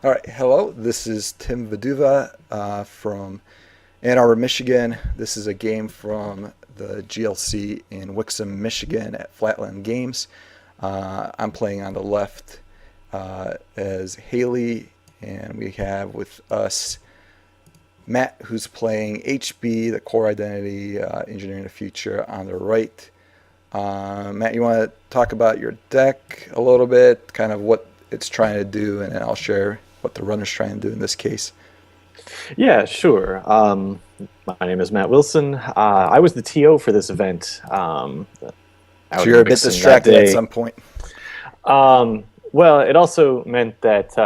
All right, hello. This is Tim Viduva from Ann Arbor, Michigan. This is a game from the GLC in Wixom, Michigan at Flatland Games. I'm playing on the left as Hayley, and we have with us Matt, who's playing HB, the Core Identity Engineering the Future, on the right. Matt, you want to talk about your deck a little bit, kind of what it's trying to do, and then I'll share what the runner's trying to do in this case. Yeah, sure. My name is Matt Wilson. I was the TO for this event So out you're in a bit Wixom that distracted at day. some point. Well, it also meant that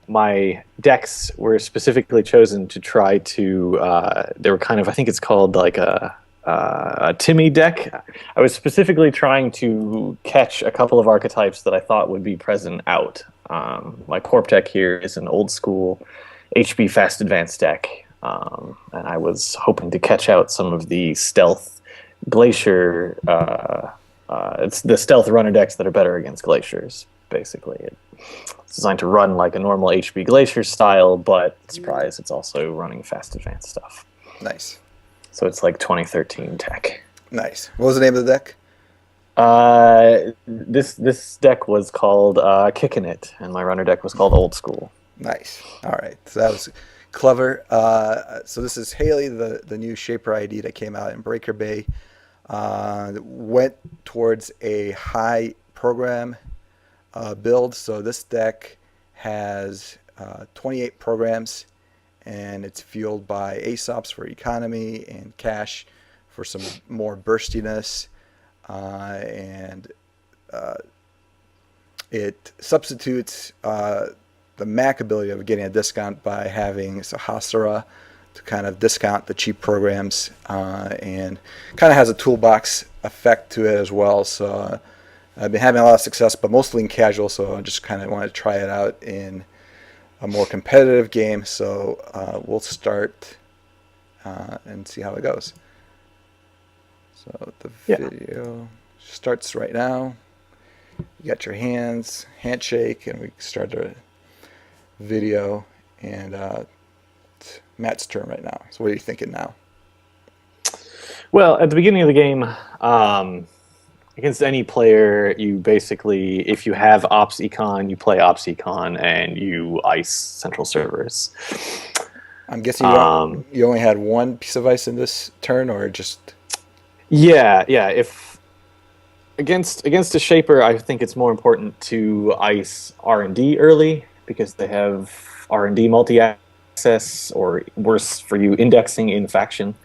my decks were specifically chosen to try to. They were kind of, I think it's called like a Timmy deck. I was specifically trying to catch a couple of archetypes that I thought would be present out. My corp deck here is an old school HB Fast Advance deck, and I was hoping to catch out some of the stealth Glacier. It's the stealth runner decks that are better against Glaciers, basically. It's designed to run like a normal HB Glacier style, but surprise, it's also running Fast Advance stuff. Nice. So it's like 2013 tech. Nice. What was the name of the deck? This deck was called Kickin' It, and my runner deck was called Old School. Nice. All right. So that was clever. So this is Hayley, the new Shaper ID that came out in Breaker Bay. Went towards a high program build. So this deck has 28 programs, and it's fueled by ASOPs for economy and cash for some more burstiness. And it substitutes the Mac ability of getting a discount by having Sahasrara to kind of discount the cheap programs, and kind of has a toolbox effect to it as well. So I've been having a lot of success, but mostly in casual, so I just kind of want to try it out in a more competitive game. So we'll start and see how it goes. So the video starts right now. You got your hands, handshake, and we start the video. And it's Matt's turn right now. So what are you thinking now? Well, at the beginning of the game, against any player, you basically, if you have Ops Econ, you play Ops Econ, and you ice central servers. I'm guessing you only had one piece of ice in this turn, or just... Yeah. If against a Shaper, I think it's more important to ice R&D early because they have R&D multi-access, or worse for you, indexing in faction.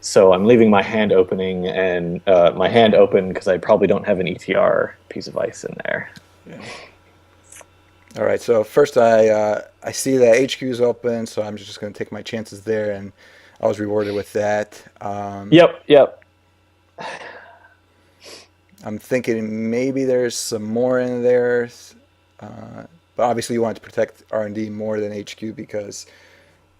So I'm leaving my hand opening and my hand open because I probably don't have an ETR piece of ice in there. Yeah. All right. So first, I see that HQ is open, so I'm just going to take my chances there, and I was rewarded with that. Yep. I'm thinking maybe there's some more in there, but obviously you want to protect R&D more than HQ because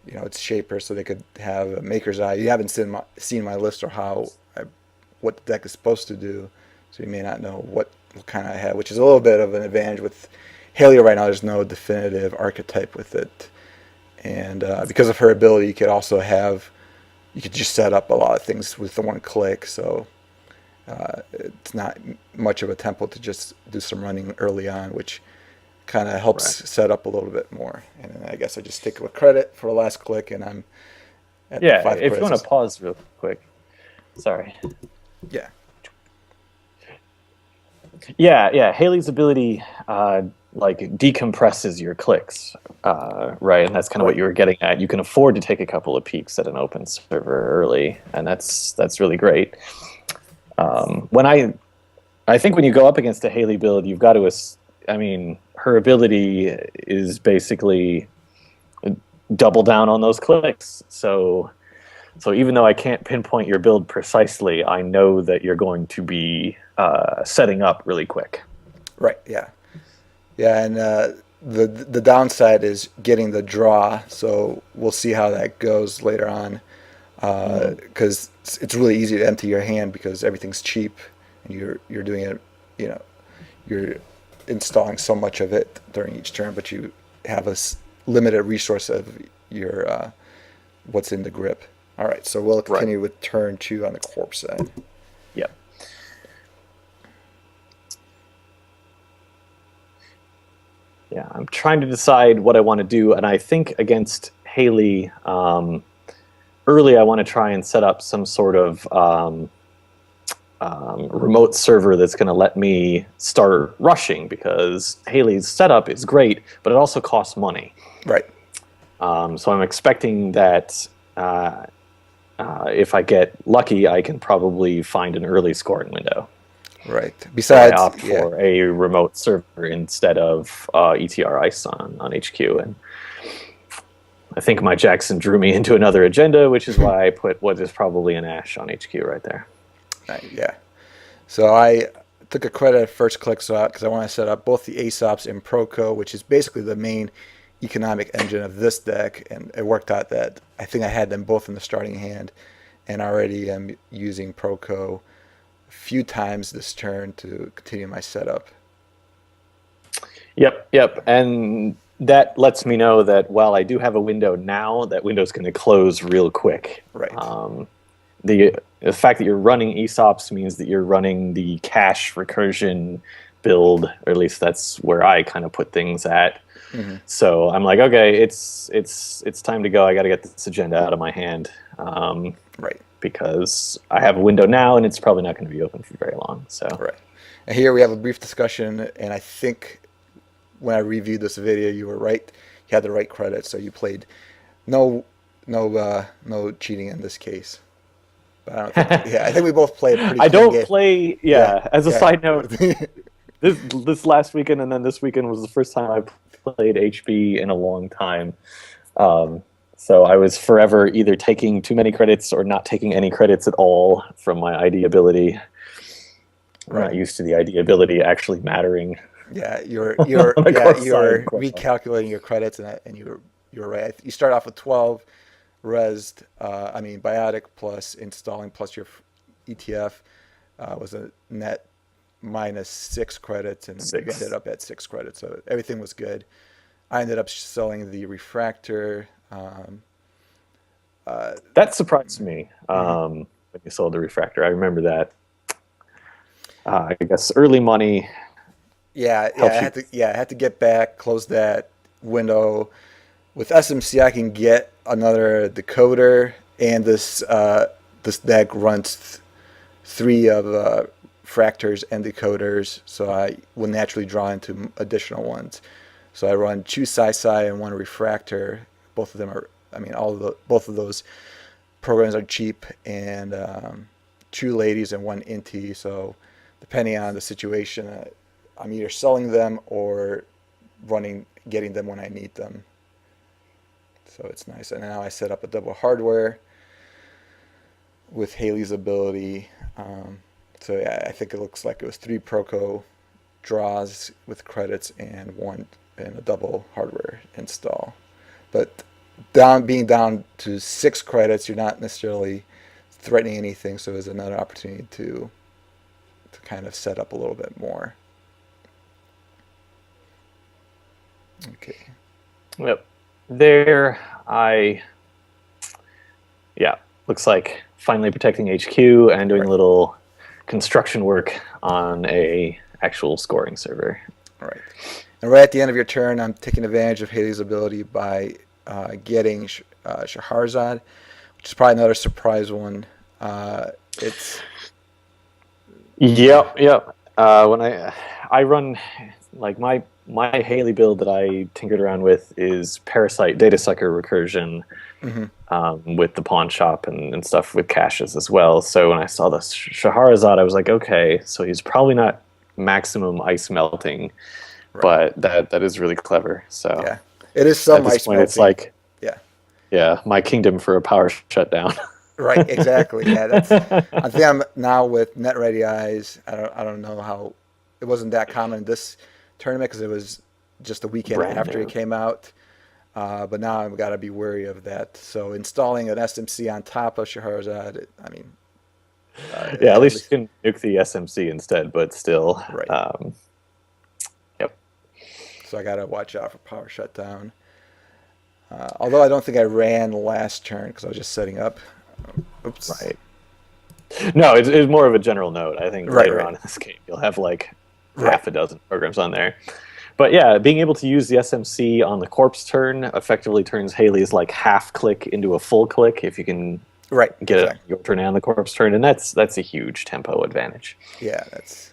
it's Shaper, so they could have a Maker's Eye. You haven't seen my list or what the deck is supposed to do, so you may not know what kind I have, which is a little bit of an advantage with Hayley right now. There's no definitive archetype with it, and because of her ability, you could just set up a lot of things with the one click. So it's not much of a tempo to just do some running early on, which kind of helps set up a little bit more. And then I guess I just take a credit for the last click, and I'm at the 5 if you want credits. to pause real quick. Sorry. Yeah. Haley's ability decompresses your clicks, right? And that's kind of what you were getting at. You can afford to take a couple of peeks at an open server early, and that's really great. I think when you go up against a Hayley build, you've got to, her ability is basically double down on those clicks. So even though I can't pinpoint your build precisely, I know that you're going to be setting up really quick. Right. Yeah. And the downside is getting the draw. So we'll see how that goes later on, because it's really easy to empty your hand because everything's cheap, and you're doing it. You're installing so much of it during each turn, but you have limited resource of your what's in the grip. All right, so we'll Right. continue with turn 2 on the corpse side. Yep. Yeah, I'm trying to decide what I want to do, and I think against Hayley, early I want to try and set up some sort of remote server that's going to let me start rushing, because Hayley's setup is great, but it also costs money. Right. So I'm expecting that if I get lucky, I can probably find an early scoring window. Right. So I Besides, opt yeah, for a remote server instead of ETR ICE on HQ. And I think my Jackson drew me into another agenda, which is why I put what is probably an Ash on HQ right there. yeah. So I took a credit at first click so because I want to set up both the ASOPs and Proco, which is basically the main economic engine of this deck, and it worked out that I think I had them both in the starting hand, and already am using Proco a few times this turn to continue my setup. Yep. And that lets me know that while I do have a window now, that window's going to close real quick. Right. The fact that you're running ESOPs means that you're running the cache recursion build, or at least that's where I kind of put things at. Mm-hmm. So I'm like, okay, it's time to go. I got to get this agenda out of my hand, Right. because I have a window now, and it's probably not going to be open for very long. So Right. And here we have a brief discussion, and I think when I reviewed this video, you were right. You had the right credit, so you played no cheating in this case. But I don't think, I think we both played a pretty I clean don't game. play. Yeah. As a side note, this last weekend and then this weekend was the first time I played HB in a long time. So I was forever either taking too many credits or not taking any credits at all from my ID ability. I'm not used to the ID ability actually mattering. Yeah, you're side. recalculating your credits, and you're right. You start off with 12 resed. Biotic plus installing plus your ETF was a net minus 6 credits, and you ended up at 6 credits. So everything was good. I ended up selling the refractor. That surprised me when you sold the refractor. I remember that. I guess early money. I had to get back, close that window. With SMC, I can get another decoder, and this deck runs 3 of fractors and decoders, so I will naturally draw into additional ones. So I run 2 Sci and 1 refractor. Both of them are, both of those programs are cheap, and 2 ladies and 1 Inti. So depending on the situation, I'm either selling them or getting them when I need them. So it's nice. And now I set up a double hardware with Hayley's ability. I think it looks like it was 3 Proco draws with credits and a double hardware install. But being down to 6 credits, you're not necessarily threatening anything. So it's another opportunity to kind of set up a little bit more. Okay. Yep. Looks like finally protecting HQ and doing a little construction work on a actual scoring server. All right. And right at the end of your turn, I'm taking advantage of Hayley's ability by getting Shahrazad, which is probably another surprise one. Yep. When I run, like my Hayley build that I tinkered around with is Parasite Data Sucker Recursion, with the pawn shop and stuff with caches as well. So when I saw the Shahrazad, I was like, okay, so he's probably not maximum ice melting, but that is really clever. So yeah, it is some at this ice point, melting. it's like yeah, my kingdom for a power shutdown. Right, exactly. Yeah, I think I'm now with Net Ready Eyes. I don't know how it wasn't that common in this tournament because it was just a weekend after it came out. But now I've got to be wary of that. So installing an SMC on top of Shahrazad, at least you can nuke the SMC instead, but still. Right. Yep. So I got to watch out for power shutdown. Although I don't think I ran last turn because I was just setting up. Oops. Right. No, it's more of a general note. I think Right, later right. on in this game, you'll have like Right. half a dozen programs on there. But yeah, being able to use the SMC on the corpse turn effectively turns Hayley's like half click into a full click if you can Right. get it on Exactly. your turn and the corpse turn, and that's a huge tempo advantage. Yeah, that's.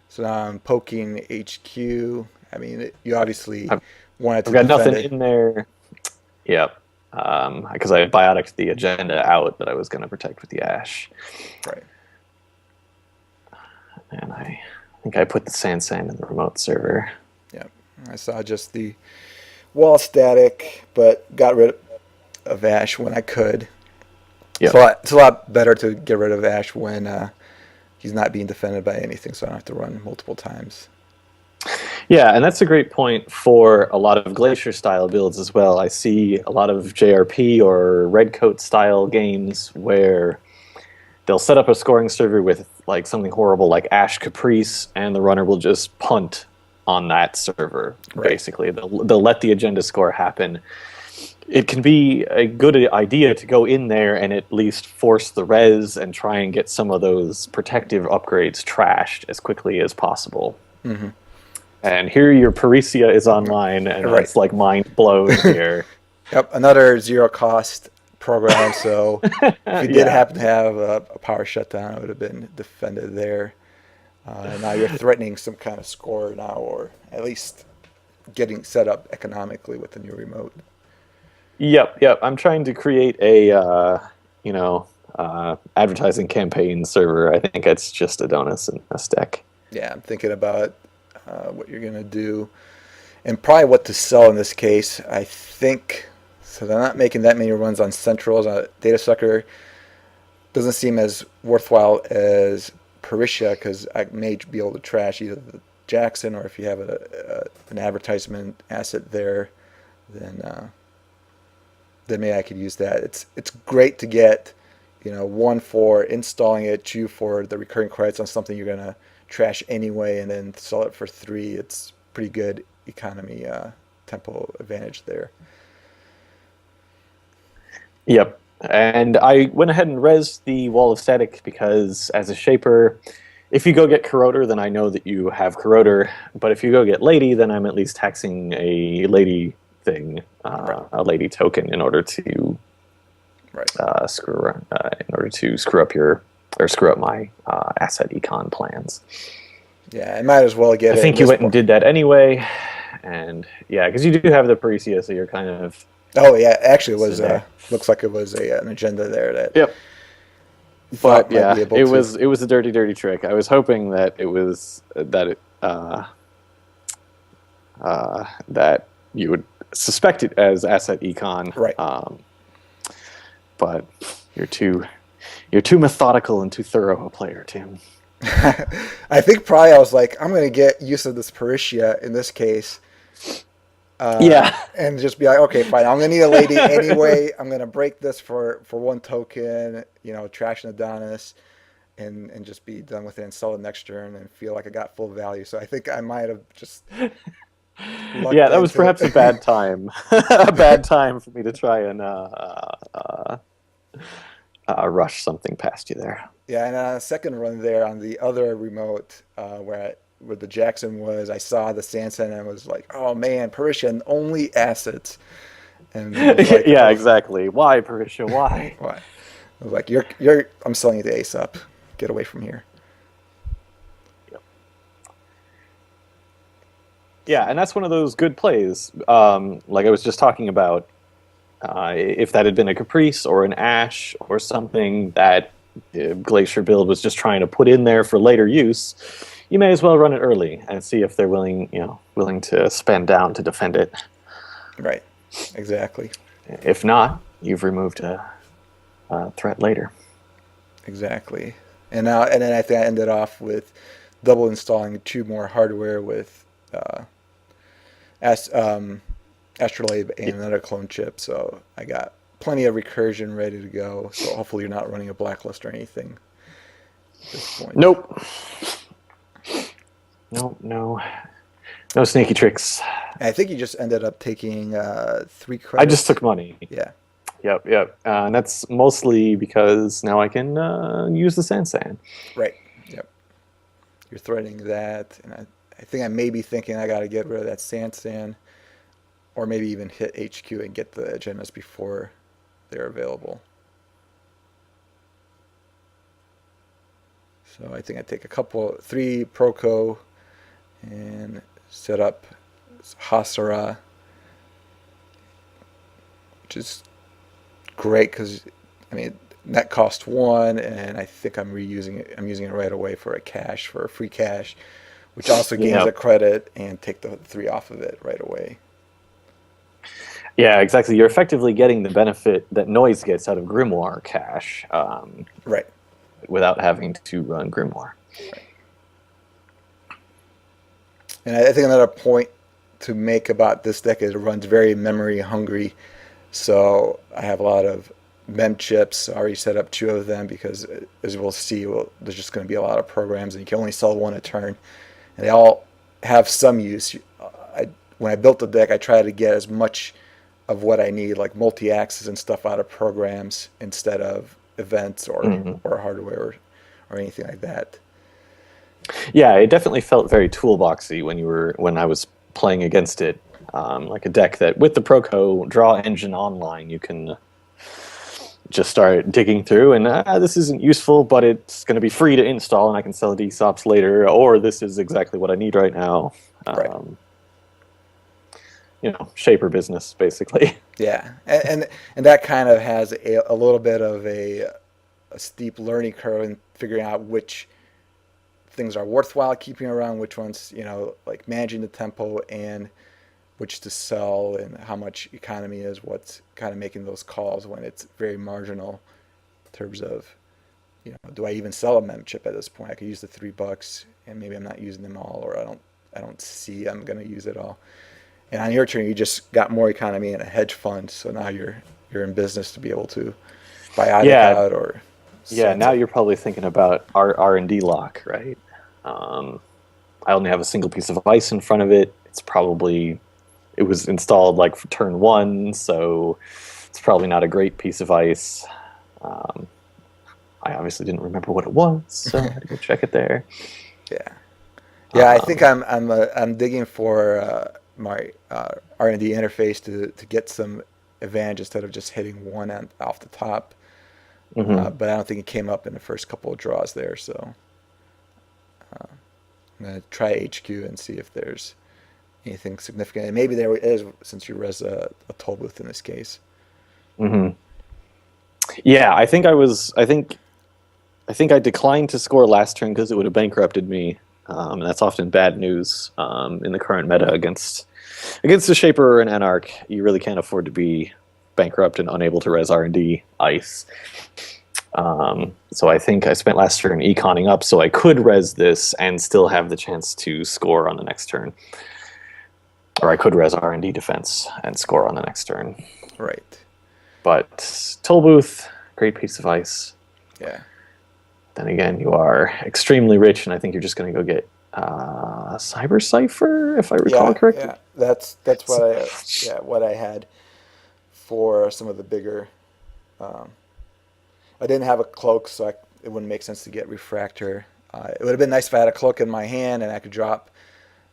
So now I'm poking HQ. I mean, you obviously I've, wanted I've to got defend nothing it. in there. Yep. Because I bioticked the agenda out that I was going to protect with the Ash. Right. And I think I put the Sand in the remote server. Yeah. I saw just the wall static, but got rid of Ash when I could. Yep. It's a lot better to get rid of Ash when he's not being defended by anything, so I don't have to run multiple times. Yeah, and that's a great point for a lot of Glacier style builds as well. I see a lot of JRP or Redcoat style games where they'll set up a scoring server with like something horrible like Ash Caprice, and the runner will just punt on that server. Right. Basically, they'll let the agenda score happen. It can be a good idea to go in there and at least force the res and try and get some of those protective upgrades trashed as quickly as possible. Mm-hmm. And here your Parisia is online, and Right. it's like mind blown here. Yep, another zero cost program. So if you did Yeah. happen to have a power shutdown, it would have been defended there. Now you're threatening some kind of score now, or at least getting set up economically with the new remote. Yep. I'm trying to create a advertising campaign server. I think it's just Adonis and a stack. Yeah, I'm thinking about what you're gonna do, and probably what to sell in this case. I think so. They're not making that many runs on Centrals. Data Sucker doesn't seem as worthwhile as Parisia because I may be able to trash either the Jackson, or if you have an advertisement asset there, then maybe I could use that. It's great to get, one for installing it, two for the recurring credits on something you're gonna trash anyway, and then sell it for three. It's pretty good economy tempo advantage there. Yep. And I went ahead and res the Wall of Static because as a shaper, if you go get Corroder, then I know that you have Corroder. But if you go get Lady, then I'm at least taxing a Lady thing, Right. a Lady token in order to Right. screw up my asset econ plans. Yeah, I might as well get I it. think you went and did that anyway, and yeah, because you do have the Parisia, so you're kind of. Oh yeah, actually, it was there. looks like it was an agenda there that. Yep. Thought But yeah, might be able it to. was a dirty trick. I was hoping that it was that you would suspect it as asset econ, Right. But you're too methodical and too thorough a player, Tim. I think probably I was like, I'm going to get use of this Parisia in this case. Yeah. And just be like, okay, fine. I'm going to need a lady anyway. I'm going to break this for one token, trash an Adonis, and just be done with it and sell it next turn and feel like I got full value. So I think I might have just. Yeah, that was perhaps a bad time. A bad time for me to try and rush something past you there. Yeah, and on a second run there on the other remote where the Jackson was, I saw the Sansa and I was like, oh man, Parisian only assets. And it was like, yeah, exactly. Why, Parisha? Why? Why? I was like, I'm selling you the ace up. Get away from here. Yeah, and that's one of those good plays. Like I was just talking about, if that had been a Caprice or an Ash or something that Glacier build was just trying to put in there for later use, you may as well run it early and see if they're willing to spend down to defend it. Right. Exactly. If not, you've removed a threat later. Exactly. And then I think I ended off with double installing 2 more hardware with Astrolabe and another clone chip. So I got plenty of recursion ready to go. So hopefully you're not running a blacklist or anything at this point. Nope. No sneaky tricks. And I think you just ended up taking 3 I just credits. took money. Yeah. Yep, yep. And that's mostly because now I can use the Sansan. Right. Yep. You're threatening that, and I think I may be thinking I got to get rid of that Sansan, or maybe even hit HQ and get the agendas before they're available. So I think I take 3 Proco, and set up Hasara, which is great because, I mean, net cost 1, and I think I'm reusing it. I'm using it right away for a free cash, which also gains a Yep. credit, and take the 3 off of it right away. Yeah, exactly. You're effectively getting the benefit that Noise gets out of Grimoire cash Right. without having to run Grimoire. Right. And I think another point to make about this deck is it runs very memory hungry. So I have a lot of mem chips. I already set up 2 of them because, as we'll see, there's just going to be a lot of programs, and you can only sell 1 a turn. And they all have some use. When I built the deck, I tried to get as much of what I need, like multi-axis and stuff, out of programs instead of events Hmm. or hardware or anything like that. Yeah, it definitely felt very toolboxy when I was playing against it. Like a deck that with the Proco draw engine online, you can just start digging through, and this isn't useful, but it's going to be free to install, and I can sell DSOPs later, or this is exactly what I need right now. Right. Um, shaper business basically. Yeah, and that kind of has a little bit of a steep learning curve in figuring out which things are worthwhile keeping around, which ones, like managing the tempo, and which to sell, and how much economy is what's kind of making those calls when it's very marginal in terms of, do I even sell a mem chip at this point? I could use the $3, and maybe I'm not using them all, or I don't see I'm going to use it all. And on your turn, you just got more economy in a hedge fund, so now you're in business to be able to buy Attic Yeah, out or yeah. Now Sansa. you're probably thinking about R&D lock, right? Um, I only have a single piece of ice in front of it. It was installed like for turn 1, so it's probably not a great piece of ice. Um, I obviously didn't remember what it was, so I had to go check it there. Yeah, yeah. I think Um, I'm digging for my R&D interface to get some advantage instead of just hitting one off the top. mhm. But I don't think it came up in the first couple of draws there, so I'm gonna try HQ and see if there's anything significant. And maybe there is, since you res a toll booth in this case. Mhm. Yeah, I think I declined to score last turn because it would have bankrupted me. And that's often bad news in the current meta against a Shaper or an Anarch. You really can't afford to be bankrupt and unable to res R&D ice. So I think I spent last turn econing up so I could res this and still have the chance to score on the next turn. Or I could res R&D defense and score on the next turn. Right. But Toll Booth, great piece of ice. Yeah. Then again, you are extremely rich, and I think you're just going to go get Cyber Cipher, if I recall Yeah. correctly. Yeah. That's what I had for some of the bigger. Um, I didn't have a cloak, so it wouldn't make sense to get refractor. It would have been nice if I had a cloak in my hand and I could drop,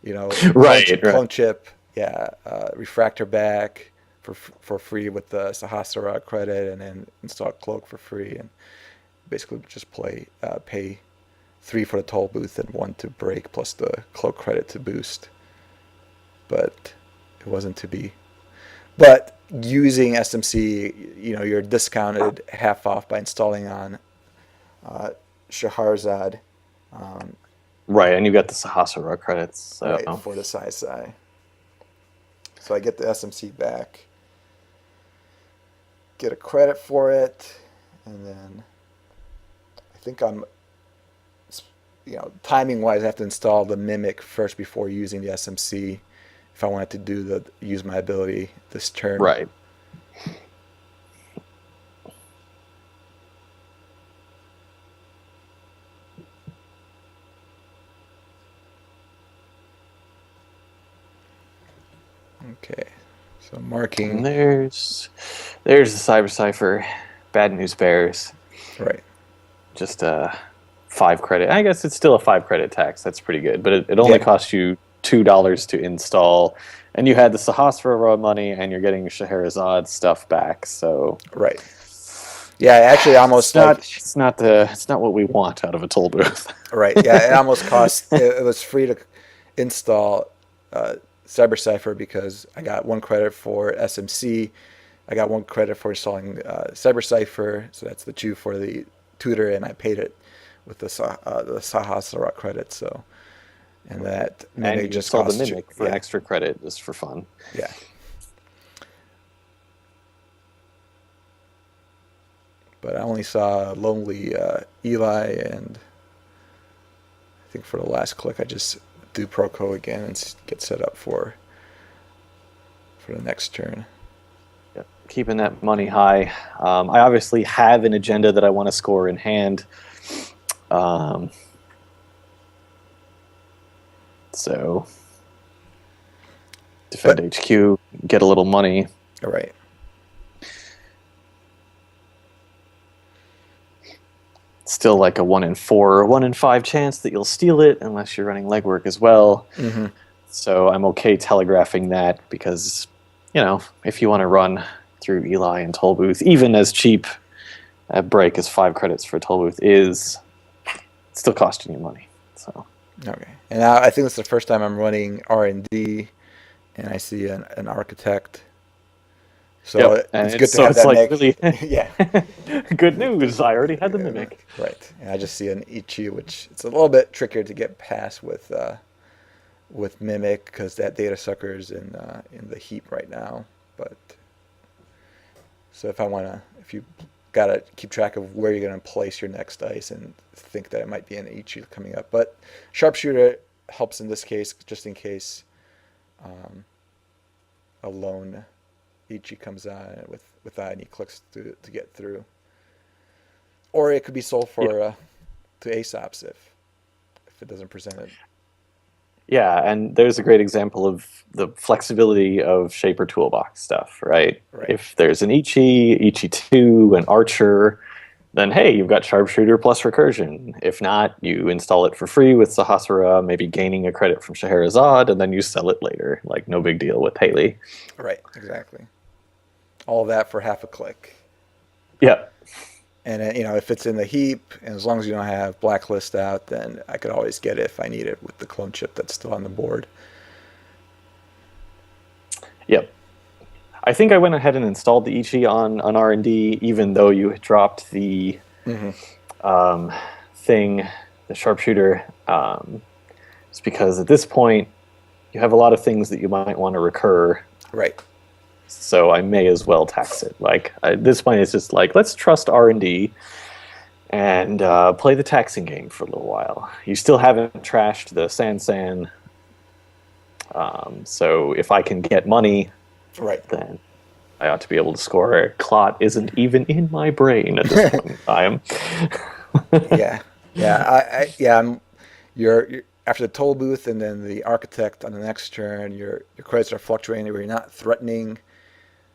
Right, right. clone chip, yeah, refractor back for free with the Sahasrara credit, and then install cloak for free, and basically just pay 3 for the toll booth and 1 to break, plus the cloak credit to boost. But it wasn't to be. But using SMC, you're discounted half off by installing on uh, Shahrazad, um, Right, and you got the Sahasrara credits, right, so... for the Sai. So I get the SMC back, get a credit for it, and then I think timing wise, I have to install the Mimic first before using the SMC if I wanted to use my ability this turn. Right. Okay. So And marking. there's the Cyber Cipher. Bad News Bears. Right. Just a 5 credit. I guess it's still a 5 credit tax. That's pretty good, but it only Yeah. costs you $2 to install, and you had the Sahasrara money, and you're getting Scheherazade stuff back. So Right. Yeah. Actually, almost like it's not what we want out of a toll booth. right. Yeah. It almost cost. It was free to install CyberCipher because I got 1 credit for SMC. I got 1 credit for installing CyberCipher. So that's the 2 for the tutor, and I paid it with the Sahasrara credit. So and that And Mimic you just install the costs you. Mimic for Yeah. extra credit just for fun. Yeah. But I only saw Lonely Eli, and I think for the last click, I just do Proco again and get set up for the next turn. Yep. Keeping that money high. I obviously have an agenda that I want to score in hand. So defend But HQ, get a little money. all right. Still like a 1 in 4 or 1 in 5 chance that you'll steal it unless you're running legwork as well. Mm-hmm. So I'm okay telegraphing that because, if you want to run through Eli and Toll Booth, even as cheap a break as 5 credits for Toll Booth is, it's still costing you money. So Okay. And I think it's the first time I'm running R&D, and I see an architect. So yep, and it's good to so have it's that like make. really Yeah. good news. I already had the Mimic. Right. And I just see an Ichi, which it's a little bit trickier to get past with Mimic because that data sucker is in the heap right now. But so if you gotta keep track of where you're gonna place your next dice and think that it might be an Ichi coming up. But sharpshooter helps in this case, just in case a lone Ichi comes on without any clicks to get through. Or it could be sold Yeah. for to ASOPs if it doesn't present it. Yeah, and there's a great example of the flexibility of Shaper Toolbox stuff, right? Right. If there's an Ichi 2, an Archer, then hey, you've got Sharpshooter plus Recursion. If not, you install it for free with Sahasrara, maybe gaining a credit from Scheherazade, and then you sell it later. Like, no big deal with Hayley. Right, exactly. All that for half a click. Yeah. And if it's in the heap, and as long as you don't have blacklist out, then I could always get it if I need it with the clone chip that's still on the board. Yep. I think I went ahead and installed the Ichi on R&D, even though you had dropped the thing, the Sharpshooter. It's because at this point, you have a lot of things that you might want to recur. Right. So I may as well tax it. Like, at this point, it's just like, let's trust R&D and play the taxing game for a little while. You still haven't trashed the San. So if I can get money, Right. then I ought to be able to score. A clot isn't even in my brain at this point in time. Yeah. Yeah. You're after the toll booth and then the architect on the next turn. Your credits are fluctuating where you're not threatening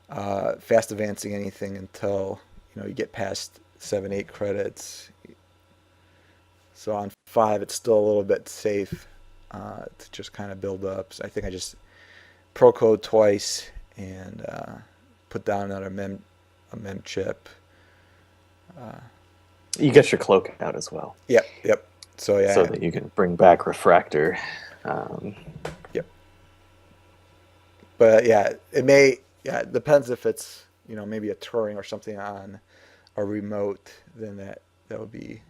fast advancing anything until you get past 7-8 credits. So on 5, it's still a little bit safe to just kind of build up. So I think I just pro code twice and put down another mem chip. You get your cloak out as well. Yep. So yeah. So that you can bring back Refractor. Yep. But yeah, it depends if it's maybe a touring or something on a remote, then that would be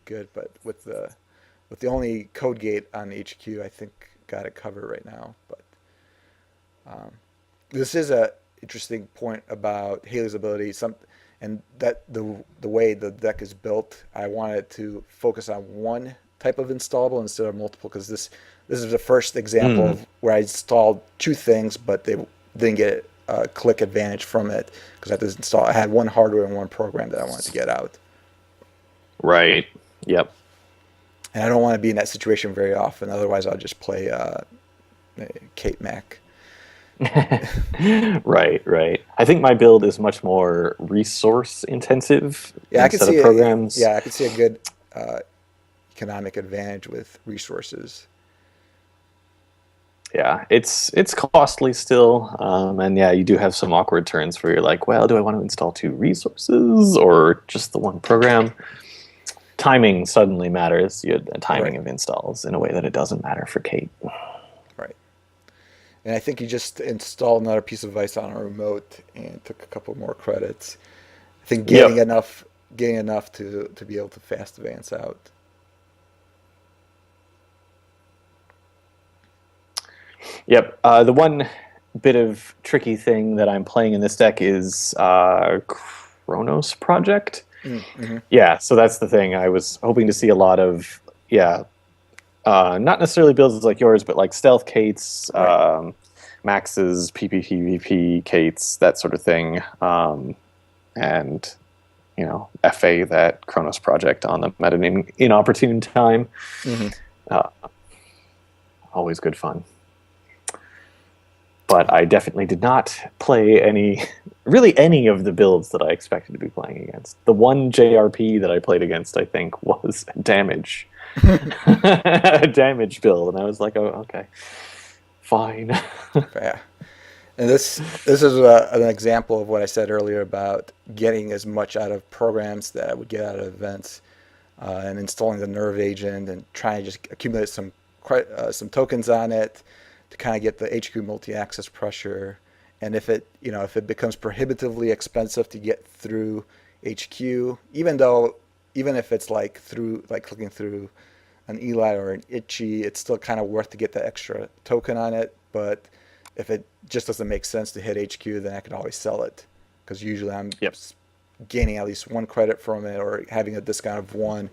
good. But with the only code gate on HQ, I think got it covered right now. But this is a interesting point about Hayley's ability. And that the way the deck is built, I wanted to focus on one type of installable instead of multiple, because this is the first example of where I installed 2 things, but they didn't get a click advantage from it because I had one hardware and one program that I wanted to get out. Right. Yep. And I don't want to be in that situation very often. Otherwise, I'll just play Kate Mac. Right, right. I think my build is much more resource intensive Yeah, I could instead of see it. programs. Yeah, I could see a good uh, economic advantage with resources. Yeah, it's costly still, and yeah, you do have some awkward turns where you're like, well, do I want to install two resources or just the one program? Timing suddenly matters. You had timing Right, of installs in a way that it doesn't matter for Kate. right. And I think you just installed another piece of device on a remote and took a couple more credits. I think Yep, getting enough to be able to fast advance out. yep. The one bit of tricky thing that I'm playing in this deck is Chronos Project. Mm-hmm. Yeah, so that's the thing. I was hoping to see a lot of, yeah, not necessarily builds like yours, but like stealth Kates, Right. Maxes, PPPVP Kates, that sort of thing, and FA that Chronos Project on them at an inopportune time. Mm-hmm. Uh, Always good fun. But I definitely did not play really any of the builds that I expected to be playing against. The one JRP that I played against, I think, was damage. A damage build, and I was like, oh, okay, fine. Yeah. And this is an example of what I said earlier about getting as much out of programs that I would get out of events, and installing the nerve agent and trying to just accumulate some tokens on it to kind of get the HQ multi-access pressure. And if it becomes prohibitively expensive to get through HQ, even if it's like clicking through an Eli or an Itchy, it's still kind of worth to get the extra token on it. But if it just doesn't make sense to hit HQ, then I can always sell it because usually I'm Yep. gaining at least one credit from it or having a discount of one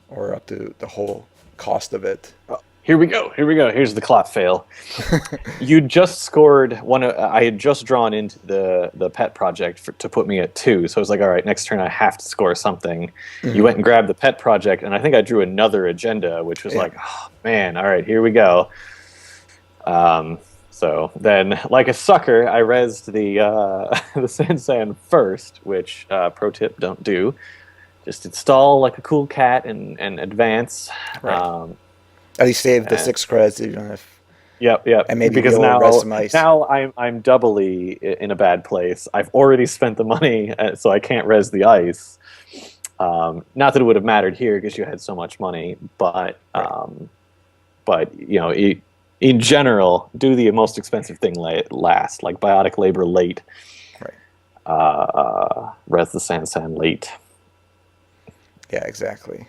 or up to the whole cost of it. Here we go. Here we go. Here's the clot fail. You just scored one. I had just drawn into the pet project to put me at 2. So I was like, all right, next turn I have to score something. You Mm-hmm. went and grabbed the pet project, and I think I drew another agenda, which was Yeah. like, oh, man, all right, here we go. So then, like a sucker, I rezzed the Sansan first, which pro tip, don't do. Just install like a cool cat and advance. Right. Um, At least save the and 6 credits even if, Yep, yep. and maybe be Because able to rest now, some ice. now I'm doubly in a bad place. I've already spent the money, so I can't res the ice. Not that it would have mattered here because you had so much money, but Right. but in general, do the most expensive thing last, like biotic labor late, Right. res the Sansan late. Yeah, exactly.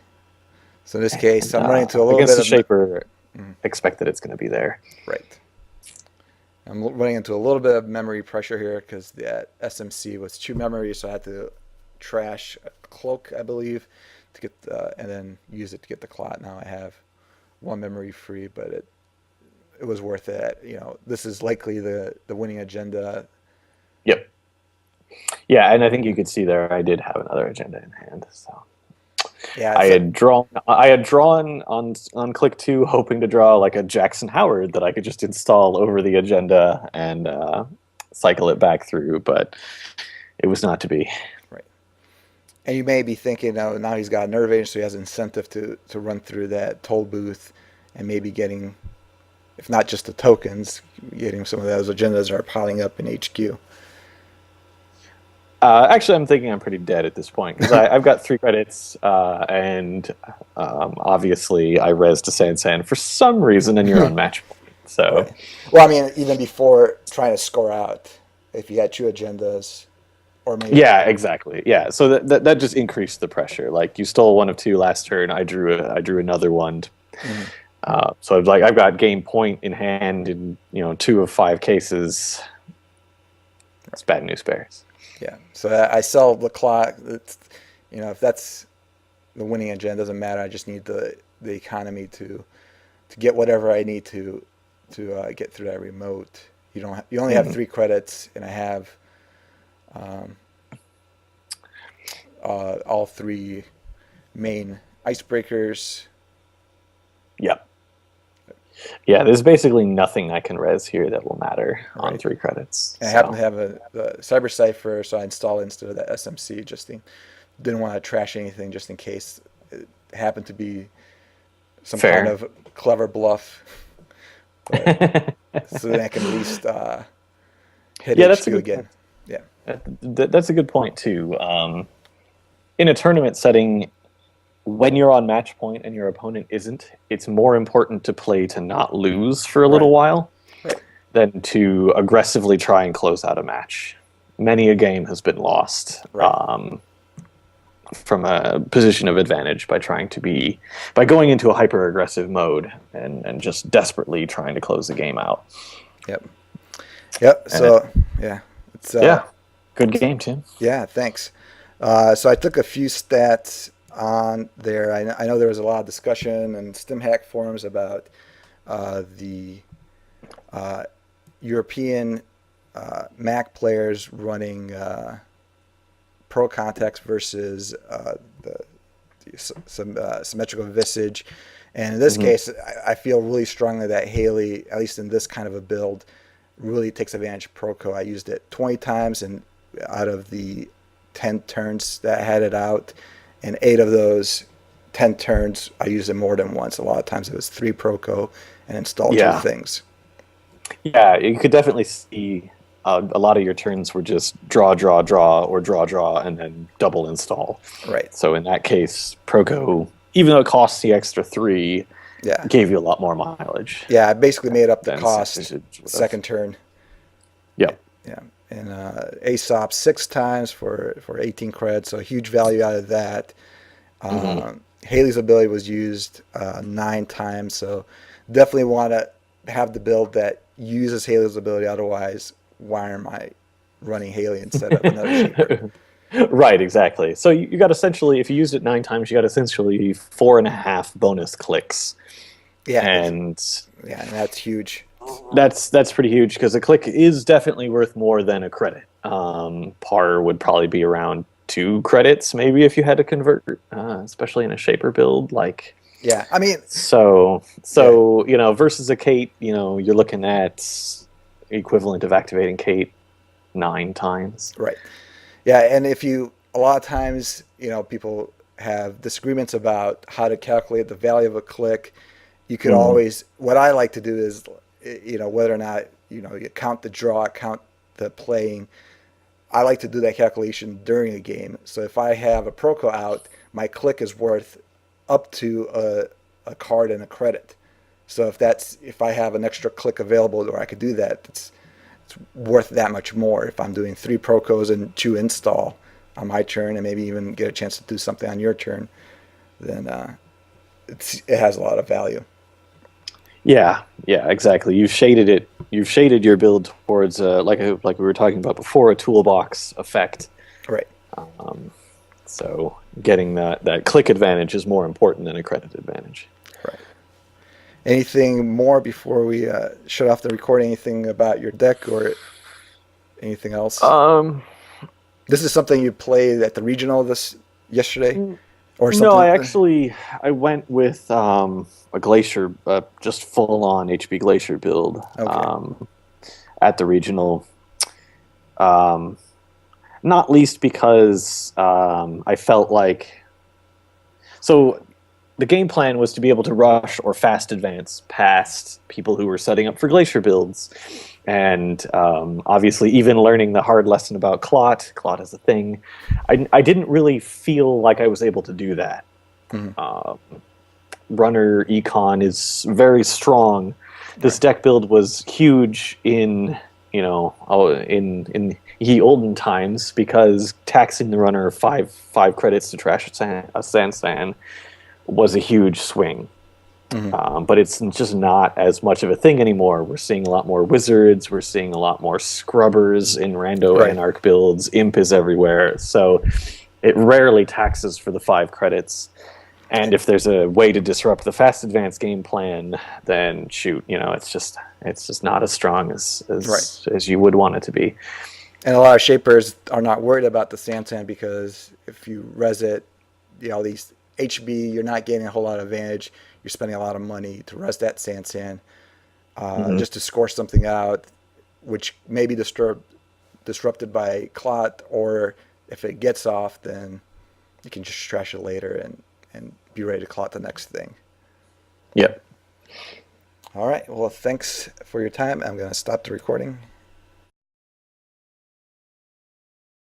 So in this case, I'm running into a little Against bit the of shaper, mm, expect that it's going to be there. right. I'm running into a little bit of memory pressure here because that SMC was 2 memory, so I had to trash a cloak, I believe, to get and then use it to get the clot. Now I have 1 memory free, but it was worth it. This is likely the winning agenda. Yep. Yeah, and I think you could see there I did have another agenda in hand. So Yeah, I it's had drawn on click 2, hoping to draw like a Jackson Howard that I could just install over the agenda and cycle it back through, but it was not to be. right. And you may be thinking, oh, now he's got a nerve agent, so he has incentive to run through that toll booth and maybe getting, if not just the tokens, getting some of those agendas that are piling up in HQ. Actually, I'm thinking I'm pretty dead at this point because I've got 3 credits, and obviously I res to Sansan for some reason, and you're on match point. So Right. Well, I mean, even before trying to score out, if you had 2 agendas, or maybe yeah, exactly. Yeah, so that just increased the pressure. Like you stole 1 of 2 last turn. I drew another one. mhm, So it's like I've got game point in hand in 2 of 5 cases. It's bad news bears. yeah. So I sell the clock. If that's the winning agenda, doesn't matter. I just need the economy to get whatever I need to get through that remote. You only have 3 credits, and I have all 3 main icebreakers. Yep. Yeah, there's basically nothing I can res here that will matter on Right. 3 credits. And I happen So to have the Cyber Cipher, so I installed it instead of the SMC. Didn't want to trash anything just in case it happened to be some kind fair. of clever bluff. But so then I can at least hit Yeah, that's a HQ good point. again. Yeah. That's a good point too. In a tournament setting, when you're on match point and your opponent isn't, it's more important to play to not lose for a little Right. while Right. than to aggressively try and close out a match. Many a game has been lost Right. from a position of advantage by going into a hyper aggressive mode and just desperately trying to close the game out. Yep. Yep. And it, So yeah, it's yeah, good game, Tim. yeah. Thanks. So I took a few stats on there. I know there was a lot of discussion and StimHack forums about the European Mac players running Pro Context versus some symmetrical visage. And in this Mm-hmm. case, I feel really strongly that Hayley, at least in this kind of a build, really takes advantage of Proco. I used it 20 times, and out of the 10 turns that I had it out, and 8 of those 10 turns, I used it more than once. A lot of times it was 3 Proco and install 2 Yeah. things. Yeah, you could definitely see a lot of your turns were just draw, draw, draw, or draw, draw, and then double install. Right. So in that case, Proco, even though it costs the extra 3, Yeah. gave you a lot more mileage. Yeah, I basically made up the than cost Visage would have. second turn. Yep. Yeah. And ASOP 6 times for 18 credits, so a huge value out of that. Mm-hmm. Haley's ability was used 9 times, so definitely want to have the build that uses Haley's ability. Otherwise, why am I running Hayley instead of another shaper? Right, exactly. So you got essentially, if you used it 9 times, you got essentially 4.5 bonus clicks. Yeah, And yeah, and that's huge. that's pretty huge because a click is definitely worth more than a credit. Par would probably be around 2 credits, maybe, if you had to convert, especially in a shaper build. Like, Yeah, I mean, so yeah, you know, versus a Kate, you know, you're looking at equivalent of activating Kate 9 times. right. Yeah, and if you, a lot of times, people have disagreements about how to calculate the value of a click. You could Mm. always, what I like to do is, whether or not, you count the draw, count the playing. I like to do that calculation during a game. So if I have a Proco out, my click is worth up to a card and a credit. So if I have an extra click available where I could do that, it's worth that much more. If I'm doing 3 Procos and 2 install on my turn, and maybe even get a chance to do something on your turn, then it has a lot of value. Yeah, yeah, exactly. You've shaded it. You've shaded your build towards like we were talking about before, a toolbox effect. Right. So getting that click advantage is more important than a credit advantage. Right. Anything more before we shut off the recording? Anything about your deck or anything else? This is something you played at the regional yesterday, or No, something? I went with a glacier, just full on HB glacier build Okay. at the regional. Not least because I felt like, so the game plan was to be able to rush or fast advance past people who were setting up for glacier builds. And obviously, even learning the hard lesson about Clot is a thing, I didn't really feel like I was able to do that. Mhm. Runner econ is very strong. This Right. deck build was huge in in ye olden times because taxing the runner five credits to trash a sandstand was a huge swing. Mhm. But it's just not as much of a thing anymore. We're seeing a lot more wizards. We're seeing a lot more scrubbers in rando Right. anarch builds. Imp is everywhere. So it rarely taxes for the 5 credits. And if there's a way to disrupt the fast advance game plan, then shoot, it's just not as strong Right. as you would want it to be. And a lot of shapers are not worried about the Santan because if you res it, these HB, you're not gaining a whole lot of advantage. You're spending a lot of money to rust that sand, Hmm. just to score something out, which may be disrupted by clot, or if it gets off, then you can just trash it later and be ready to clot the next thing. Yep. All right. Well, thanks for your time. I'm going to stop the recording.